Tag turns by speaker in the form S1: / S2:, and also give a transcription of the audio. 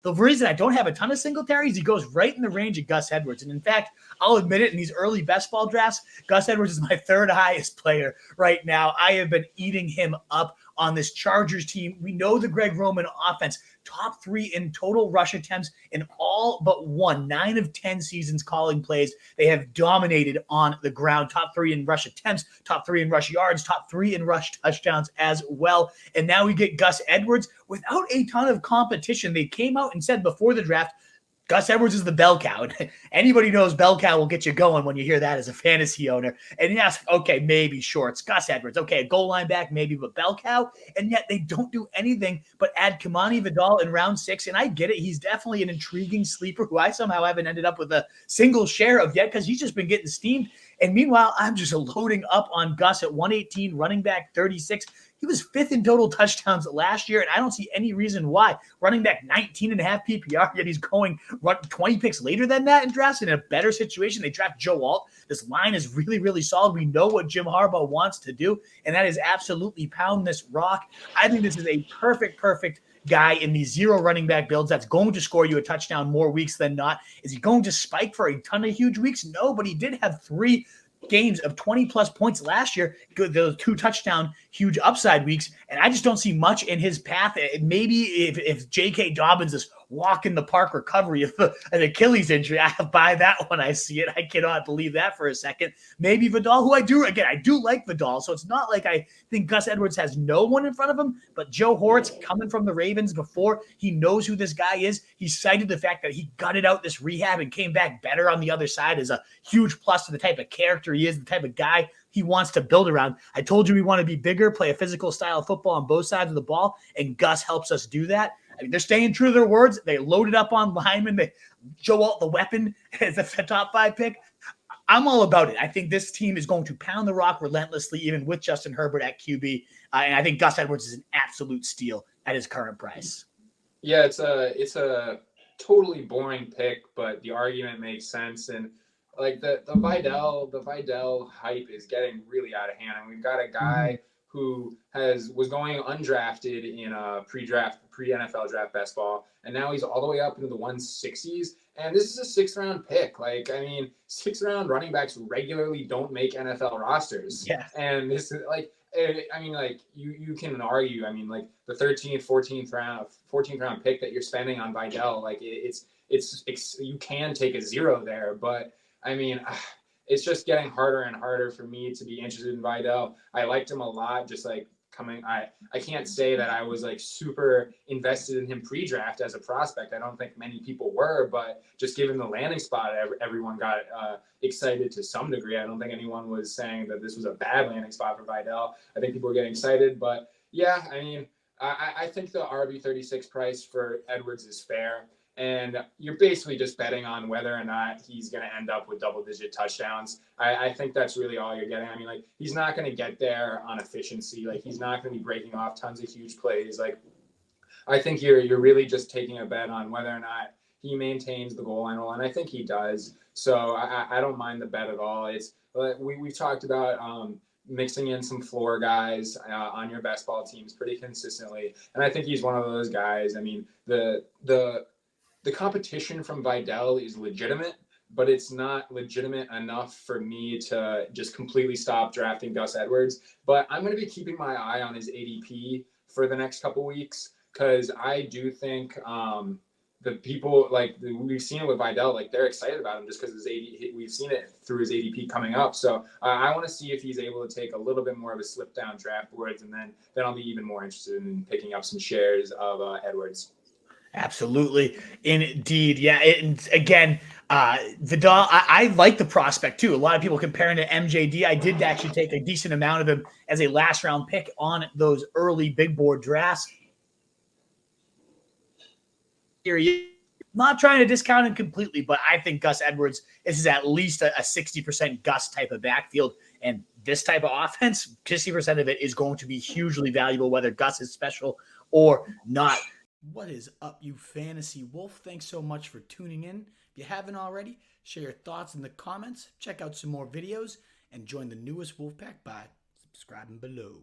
S1: The reason I don't have a ton of Singletaries, he goes right in the range of Gus Edwards. And in fact, I'll admit it, in these early best ball drafts, Gus Edwards is my third highest player right now. I have been eating him up on this Chargers team. We know the Greg Roman offense, top 3 in total rush attempts in all but one, 9 of 10 seasons calling plays. They have dominated on the ground, top 3 in rush attempts, top 3 in rush yards, top 3 in rush touchdowns as well. And now we get Gus Edwards without a ton of competition. They came out and said before the draft, Gus Edwards is the bell cow. Anybody knows bell cow will get you going when you hear that as a fantasy owner. And you ask, okay, maybe sure, it's Gus Edwards. Okay, a goal line back, maybe, but bell cow. And yet they don't do anything but add Kimani Vidal in round 6. And I get it. He's definitely an intriguing sleeper who I somehow haven't ended up with a single share of yet because he's just been getting steamed. And meanwhile, I'm just loading up on Gus at 118, running back 36. He was 5th in total touchdowns last year, and I don't see any reason why. Running back 19.5 PPR, yet he's going 20 picks later than that in drafts in a better situation. They draft Joe Alt. This line is really, really solid. We know what Jim Harbaugh wants to do, and that is absolutely pound this rock. I think this is a perfect guy in these 0 running back builds that's going to score you a touchdown more weeks than not. Is he going to spike for a ton of huge weeks? No, but he did have 3 games of 20-plus points last year, those 2 touchdown, huge upside weeks, and I just don't see much in his path. Maybe if JK Dobbins is walk in the park recovery of an Achilles injury, I buy that when I see it. I cannot believe that for a second. Maybe Vidal, who I do like Vidal, so it's not like I think Gus Edwards has no one in front of him, but Joe Hortz coming from the Ravens before, he knows who this guy is. He cited the fact that he gutted out this rehab and came back better on the other side as a huge plus to the type of character he is, the type of guy he wants to build around. I told you we want to be bigger, play a physical style of football on both sides of the ball, and Gus helps us do that. I mean, they're staying true to their words. They loaded up on linemen. Joe Alt, the weapon, as the top 5 pick. I'm all about it. I think this team is going to pound the rock relentlessly, even with Justin Herbert at QB. And I think Gus Edwards is an absolute steal at his current price.
S2: Yeah, it's a totally boring pick, but the argument makes sense. And like the Vidal hype is getting really out of hand. And we've got a guy who was going undrafted in a pre-NFL draft best ball, and now he's all the way up into the 160s. And this is a 6th round pick. Like, I mean, 6th round running backs regularly don't make NFL rosters.
S1: Yeah.
S2: And this is like, I mean, like you can argue. I mean, like the 13th, 14th round pick that you're spending on Vidal, like it's you can take a 0 there, but I mean, it's just getting harder and harder for me to be interested in Vidal. I liked him a lot, just like I can't say that I was like super invested in him pre-draft as a prospect. I don't think many people were, but just given the landing spot, everyone got excited to some degree. I don't think anyone was saying that this was a bad landing spot for Vidal. I think people were getting excited, but yeah, I mean, I think the RB36 price for Edwards is fair. And you're basically just betting on whether or not he's going to end up with double-digit touchdowns. I think that's really all you're getting. I mean, like, he's not going to get there on efficiency. Like, he's not going to be breaking off tons of huge plays. Like, I think you're really just taking a bet on whether or not he maintains the goal line well, and I think he does. So I don't mind the bet at all. It's we've talked about mixing in some floor guys on your best ball teams pretty consistently, and I think he's one of those guys. I mean, the competition from Vidal is legitimate, but it's not legitimate enough for me to just completely stop drafting Gus Edwards. But I'm going to be keeping my eye on his ADP for the next couple weeks, because I do think the people, like we've seen it with Vidal, like they're excited about him just because we've seen it through his ADP coming up. So I want to see if he's able to take a little bit more of a slip down draft boards, and then I'll be even more interested in picking up some shares of Edwards.
S1: Absolutely. Indeed. Yeah. And again, Vidal, I like the prospect too. A lot of people comparing to MJD. I did actually take a decent amount of him as a last round pick on those early big board drafts. Not trying to discount him completely, but I think Gus Edwards, this is at least a 60% Gus type of backfield. And this type of offense, 60% of it is going to be hugely valuable, whether Gus is special or not. What is up, you fantasy wolf? Thanks so much for tuning in. If you haven't already, share your thoughts in the comments, check out some more videos, and join the newest Wolfpack by subscribing below.